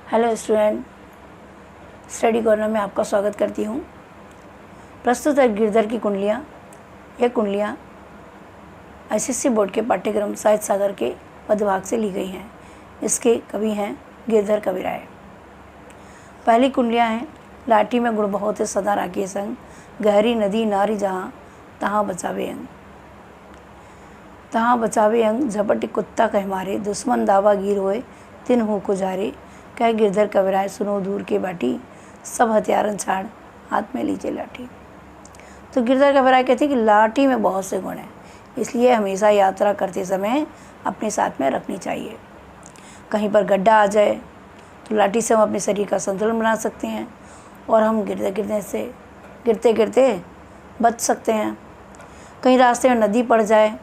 Hello student, study corner में आपका स्वागत करती हूँ। प्रस्तुत है गिरधर की कुंडलियाँ। यह कुंडलियाँ आईसीएसई बोर्ड के पाठ्यक्रम साहित्य सागर के पदभाग से ली गई हैं। इसके कवि हैं गिरधर कविराय। पहली कुंडलियाँ हैं, लाठी में गुण बहुत है सदा राखिए संग, गहरी नदी नारी जहाँ तहाँ बचावे अंग। तहाँ बचावे अंग झपट कुत्ता कह मारे, दुश्मन दावा गिर होए तिन हो को जारे। कह गिरधर कविराय सुनो दूर के बाटी, सब हथियारन छाड़ हाथ में लीजिए लाठी। तो गिरधर कविराय कहते हैं कि लाठी में बहुत से गुण हैं, इसलिए हमेशा यात्रा करते समय अपने साथ में रखनी चाहिए। कहीं पर गड्ढा आ जाए तो लाठी से हम अपने शरीर का संतुलन बना सकते हैं और हम गिरते गिरते बच सकते हैं। कहीं रास्ते में नदी पड़ जाए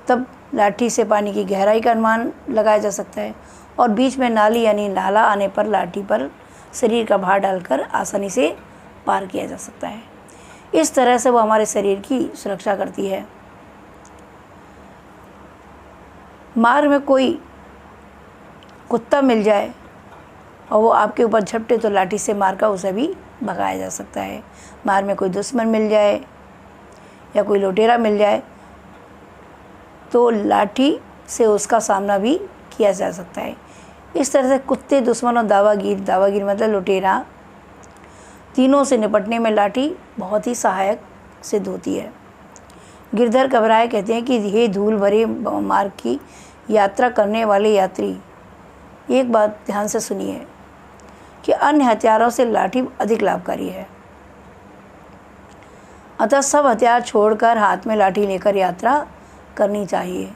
तब लाठी से पानी की गहराई का अनुमान लगाया जा सकता है और बीच में नाली यानी नाला आने पर लाठी पर शरीर का भार डालकर आसानी से पार किया जा सकता है। इस तरह से वो हमारे शरीर की सुरक्षा करती है। मार्ग में कोई कुत्ता मिल जाए और वो आपके ऊपर झपटे तो लाठी से मारकर उसे भी भगाया जा सकता है। मार्ग में कोई दुश्मन मिल जाए या कोई लुटेरा मिल जाए तो लाठी से उसका सामना भी किया जा सकता है। इस तरह से कुत्ते, दुश्मन और दावागीर मतलब लुटेरा, तीनों से निपटने में लाठी बहुत ही सहायक सिद्ध होती है। गिरधर कविराय कहते हैं कि हे धूल भरे मार्ग की यात्रा करने वाले यात्री, एक बात ध्यान से सुनिए कि अन्य हथियारों से लाठी अधिक लाभकारी है। अतः सब हथियार छोड़कर हाथ में लाठी लेकर यात्रा करनी चाहिए,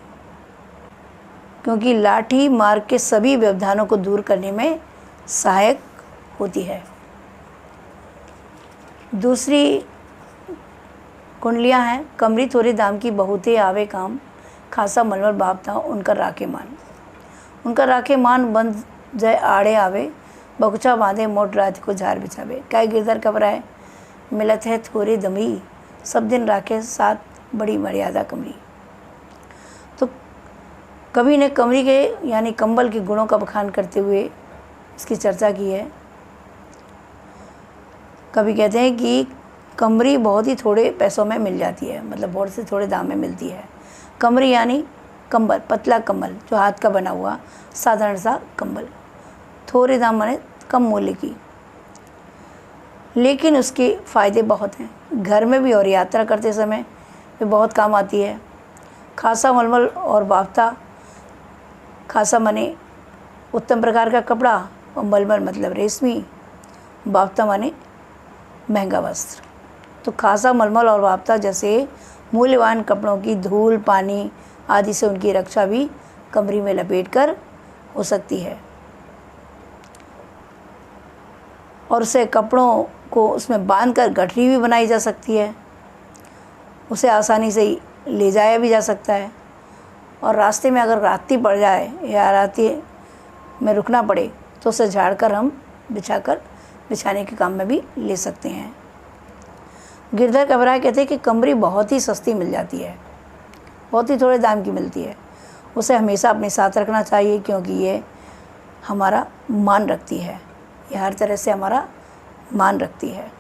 क्योंकि लाठी मार्ग के सभी व्यवधानों को दूर करने में सहायक होती है। दूसरी कुंडलियाँ हैं, कमरी थोड़े दाम की बहुते आवे काम, खासा मलमल बाप था उनका राखे मान। उनका राखे मान बंद जय आड़े आवे, बकुचा बांधे मोट रात को झार बिछावे। क्या गिरधर कविराय मिलत है थोड़े दमरी, सब दिन राखे साथ बड़ी मर्यादा कमरी। तो कवि ने कमरी के यानी कंबल के गुणों का बखान करते हुए इसकी चर्चा की है। कवि कहते हैं कि कमरी बहुत ही थोड़े पैसों में मिल जाती है, मतलब बहुत से थोड़े दाम में मिलती है। कमरी यानी कंबल, पतला कंबल जो हाथ का बना हुआ साधारण सा कंबल, थोड़े दाम माने कम मूल्य की, लेकिन उसके फ़ायदे बहुत हैं। घर में भी और यात्रा करते समय भी बहुत काम आती है। खासा मलमल और बाफ्ता, खासा माने उत्तम प्रकार का कपड़ा और मलमल मतलब रेशमी, बाफ्ता माने महंगा वस्त्र। तो खासा मलमल और बाफ्ता जैसे मूल्यवान कपड़ों की धूल, पानी आदि से उनकी रक्षा भी कमरी में लपेटकर हो सकती है और उसे कपड़ों को उसमें बांधकर गठरी भी बनाई जा सकती है। उसे आसानी से ले जाया भी जा सकता है और रास्ते में अगर रात्रि पड़ जाए या रात्रि में रुकना पड़े तो उसे झाड़कर हम बिछाने के काम में भी ले सकते हैं। गिरधर कविराय कहते हैं कि कमरी बहुत ही सस्ती मिल जाती है, बहुत ही थोड़े दाम की मिलती है। उसे हमेशा अपने साथ रखना चाहिए, क्योंकि ये हमारा मान रखती है, ये हर तरह से हमारा मान रखती है।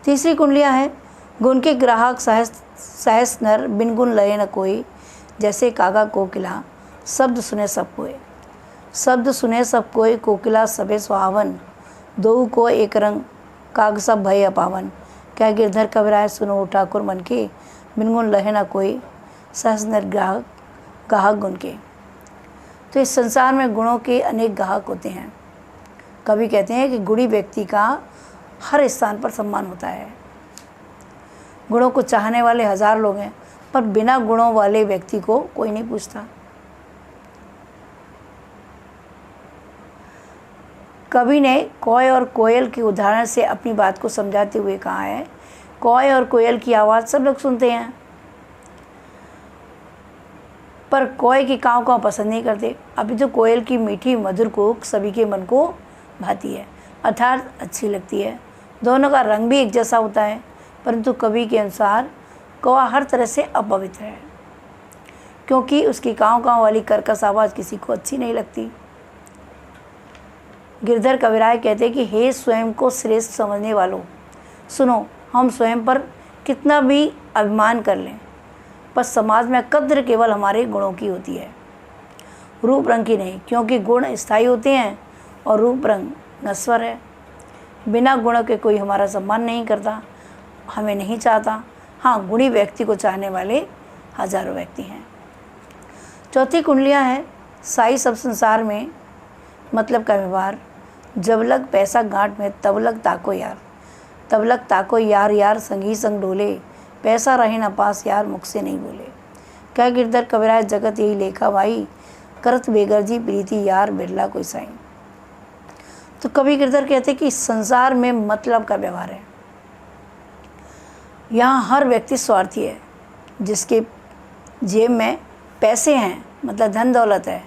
तीसरी कुंडलियाँ हैं, गुण के ग्राहक सहस नर, बिन गुण लये न कोई, जैसे कागा कोकिला शब्द सुने सब कोई। शब्द सुने सब कोई, कोकिला सबे सुहावन, दो को एक रंग काग सब भय अपावन। क्या गिरधर कविराय सुनो ठाकुर मन के, बिन गुण लहे न कोई, सहस नर गाहक गुण के। तो इस संसार में गुणों के अनेक गाहक होते हैं। कवि कहते हैं कि गुणी व्यक्ति का हर स्थान पर सम्मान होता है। गुणों को चाहने वाले हजार लोग हैं, पर बिना गुणों वाले व्यक्ति को कोई नहीं पूछता। कवि ने कौए और कोयल के उदाहरण से अपनी बात को समझाते हुए कहा है, कौए और कोयल की आवाज़ सब लोग सुनते हैं, पर कौए की काँव काँव पसंद नहीं करते। अभी तो कोयल की मीठी मधुर कूक सभी के मन को भाती है, अर्थात अच्छी लगती है। दोनों का रंग भी एक जैसा होता है, परंतु कवि के अनुसार कौआ हर तरह से अपवित्र है, क्योंकि उसकी काँव काँव वाली कर्कश आवाज़ किसी को अच्छी नहीं लगती। गिरधर कविराय कहते हैं कि हे स्वयं को श्रेष्ठ समझने वालों, सुनो, हम स्वयं पर कितना भी अभिमान कर लें, पर समाज में कद्र केवल हमारे गुणों की होती है, रूप रंग की नहीं, क्योंकि गुण स्थायी होते हैं और रूप रंग नश्वर है। बिना गुणों के कोई हमारा सम्मान नहीं करता, हमें नहीं चाहता। हाँ, गुणी व्यक्ति को चाहने वाले हजारों व्यक्ति हैं। चौथी कुंडलियाँ हैं साई सब संसार में मतलब का व्यवहार, जब लग पैसा गांठ में तब लग ताको यार, तब लग ताको यार, यार संगी संग डोले, पैसा रहे ना पास यार मुख से नहीं बोले। क्या गिरधर कविराय जगत यही लेखा भाई, करत बेगरजी प्रीति यार बिरला कोई साई। तो कवि गिरधर कहते कि संसार में मतलब का व्यवहार है। यहाँ हर व्यक्ति स्वार्थी है। जिसके जेब में पैसे हैं मतलब धन दौलत है,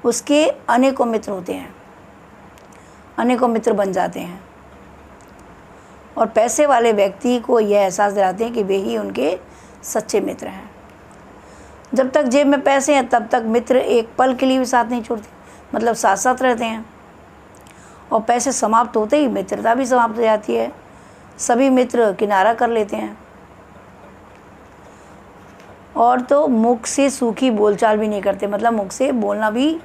उसके अनेकों मित्र होते हैं, अनेकों मित्र बन जाते हैं। और पैसे वाले व्यक्ति को यह एहसास दिलाते हैं कि वे ही उनके सच्चे मित्र हैं। जब तक जेब में पैसे हैं तब तक मित्र एक पल के लिए भी साथ नहीं छोड़ते, मतलब साथ साथ रहते हैं। और पैसे समाप्त होते ही मित्रता भी समाप्त हो जाती है, सभी मित्र किनारा कर लेते हैं। और तो मुख से सूखी बोलचाल भी नहीं करते, मतलब मुख से बोलना भी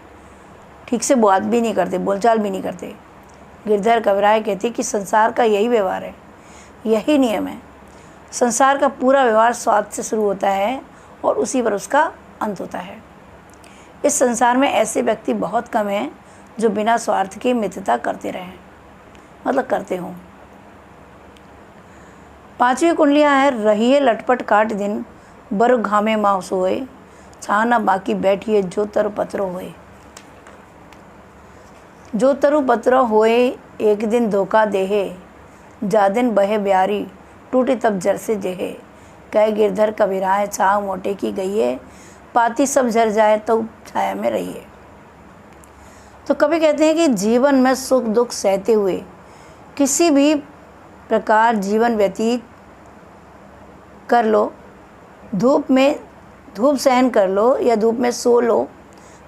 ठीक से बात भी नहीं करते, बोलचाल भी नहीं करते। गिरधर कविराय कहते कि संसार का यही व्यवहार है, यही नियम है। संसार का पूरा व्यवहार स्वार्थ से शुरू होता है और उसी पर उसका अंत होता है। इस संसार में ऐसे व्यक्ति बहुत कम हैं जो बिना स्वार्थ के मित्रता करते रहें, मतलब करते हों। पांचवी कुंडलियाँ हैं रहिए लटपट काट दिन, बर घामे माँ सोए, छाना बाकी बैठिए जो तरु पत्रो होए। जो तरु पत्र होए एक दिन धोखा देहे, जा दिन बहे ब्यारी टूटे तब जर से जेहे। कह गिरधर कविराय छाव मोटे की गई है, पाती सब झर जाए तो छाया में रहिए। तो कवि कहते हैं कि जीवन में सुख दुख सहते हुए किसी भी प्रकार जीवन व्यतीत कर लो, धूप सहन कर लो या धूप में सो लो,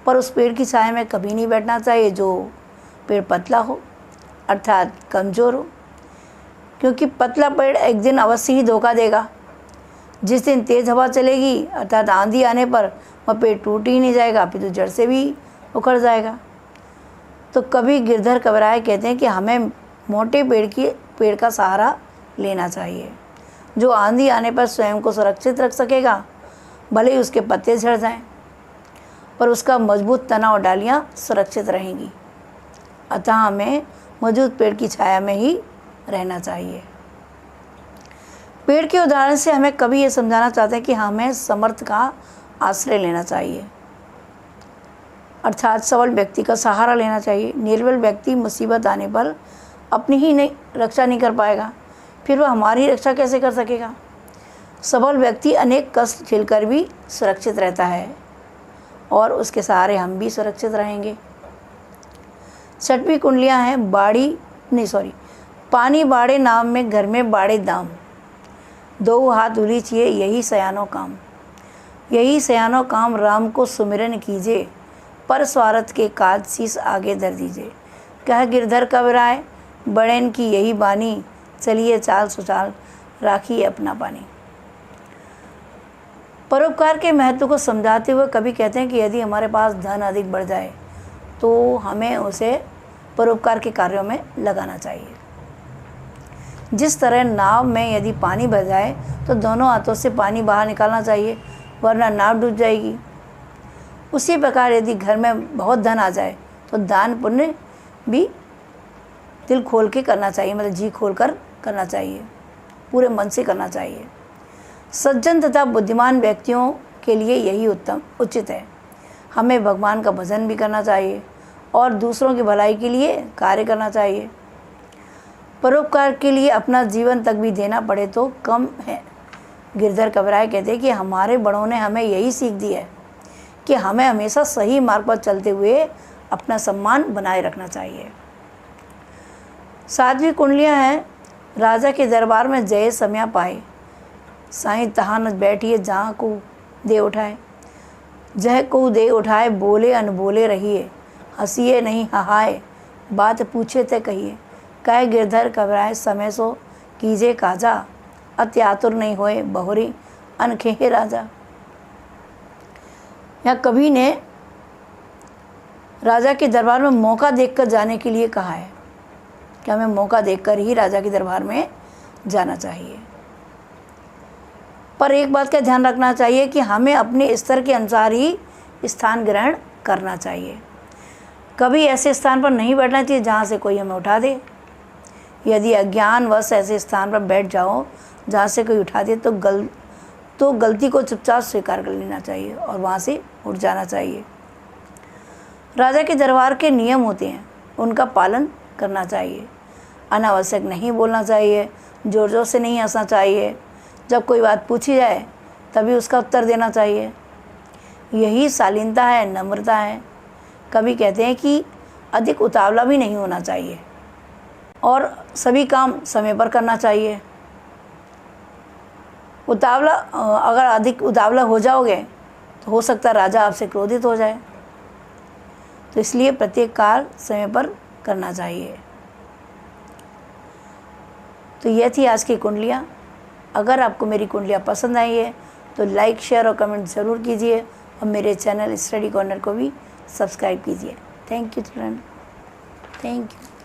पर उस पेड़ की छाया में कभी नहीं बैठना चाहिए जो पेड़ पतला हो अर्थात कमज़ोर हो, क्योंकि पतला पेड़ एक दिन अवश्य ही धोखा देगा। जिस दिन तेज़ हवा चलेगी अर्थात आंधी आने पर वह पेड़ टूट ही नहीं जाएगा, फिर तो जड़ से भी उखड़ जाएगा। तो कवि गिरधर कविराय कहते हैं कि हमें मोटे पेड़ का सहारा लेना चाहिए, जो आंधी आने पर स्वयं को सुरक्षित रख सकेगा, भले ही उसके पत्ते झड़ जाएं, पर उसका मजबूत तना और डालियाँ सुरक्षित रहेंगी। अतः हमें मौजूद पेड़ की छाया में ही रहना चाहिए। पेड़ के उदाहरण से हमें कवि ये समझाना चाहते हैं कि हमें समर्थ का आश्रय लेना चाहिए, अर्थात सबल व्यक्ति का सहारा लेना चाहिए। निर्बल व्यक्ति मुसीबत आने पर अपनी ही रक्षा नहीं कर पाएगा, फिर वह हमारी रक्षा कैसे कर सकेगा। सबल व्यक्ति अनेक कष्ट झेलकर भी सुरक्षित रहता है और उसके सहारे हम भी सुरक्षित रहेंगे। छठवीं कुंडलियाँ हैं पानी बाड़े नाम में घर में बाड़े दाम, दो हाथ उलीचिए यही सयानो काम। यही सयानो काम राम को सुमिरन कीजिए, पर स्वार्थ के काज शीस आगे धर दीजिए। कह गिरधर कविराय बड़ेन की यही बानी, चलिए चाल सुचाल राखिए अपना पानी। परोपकार के महत्व को समझाते हुए कवि कहते हैं कि यदि हमारे पास धन अधिक बढ़ जाए तो हमें उसे परोपकार के कार्यों में लगाना चाहिए। जिस तरह नाव में यदि पानी भर जाए तो दोनों हाथों से पानी बाहर निकालना चाहिए, वरना नाव डूब जाएगी। उसी प्रकार यदि घर में बहुत धन आ जाए तो दान पुण्य भी दिल खोल के करना चाहिए, मतलब जी खोल कर करना चाहिए, पूरे मन से करना चाहिए। सज्जन तथा बुद्धिमान व्यक्तियों के लिए यही उचित है। हमें भगवान का भजन भी करना चाहिए और दूसरों की भलाई के लिए कार्य करना चाहिए। परोपकार के लिए अपना जीवन तक भी देना पड़े तो कम है। गिरधर कविराय कहते हैं कि हमारे बड़ों ने हमें यही सीख दी है कि हमें हमेशा सही मार्ग पर चलते हुए अपना सम्मान बनाए रखना चाहिए। सातवीं कुंडलियाँ हैं राजा के दरबार में जय सम्या पाए, साईं तहाँ न बैठिए जहाँ को दे उठाए। जह को दे उठाए बोले अनबोले रहिए, हंसिए नहीं हहाए, बात पूछे ते कहिए, कहे गिरधर घबराए समय सो, कीजे काजा, अति आतुर नहीं होए बहुरी अनखेहे राजा। यहाँ कवि ने राजा के दरबार में मौका देखकर जाने के लिए कहा है कि हमें मौका देखकर ही राजा के दरबार में जाना चाहिए। पर एक बात का ध्यान रखना चाहिए कि हमें अपने स्तर के अनुसार ही स्थान ग्रहण करना चाहिए। कभी ऐसे स्थान पर नहीं बैठना चाहिए जहाँ से कोई हमें उठा दे। यदि अज्ञानवश ऐसे स्थान पर बैठ जाओ जहाँ से कोई उठा दे तो गलती को चुपचाप स्वीकार कर लेना चाहिए और वहाँ से उठ जाना चाहिए। राजा के दरबार के नियम होते हैं, उनका पालन करना चाहिए। अनावश्यक नहीं बोलना चाहिए, ज़ोर ज़ोर से नहीं हंसना चाहिए। जब कोई बात पूछी जाए तभी उसका उत्तर देना चाहिए। यही शालीनता है, नम्रता है। कभी कहते हैं कि अधिक उतावला भी नहीं होना चाहिए और सभी काम समय पर करना चाहिए। अगर अधिक उतावला हो जाओगे तो हो सकता है राजा आपसे क्रोधित हो जाए। तो इसलिए प्रत्येक कार्य समय पर करना चाहिए। तो यह थी आज की कुंडलियाँ। अगर आपको मेरी कुंडलियाँ पसंद आई है तो लाइक, शेयर और कमेंट ज़रूर कीजिए और मेरे चैनल स्टडी कॉर्नर को भी सब्सक्राइब कीजिए। Thank you friend, thank you.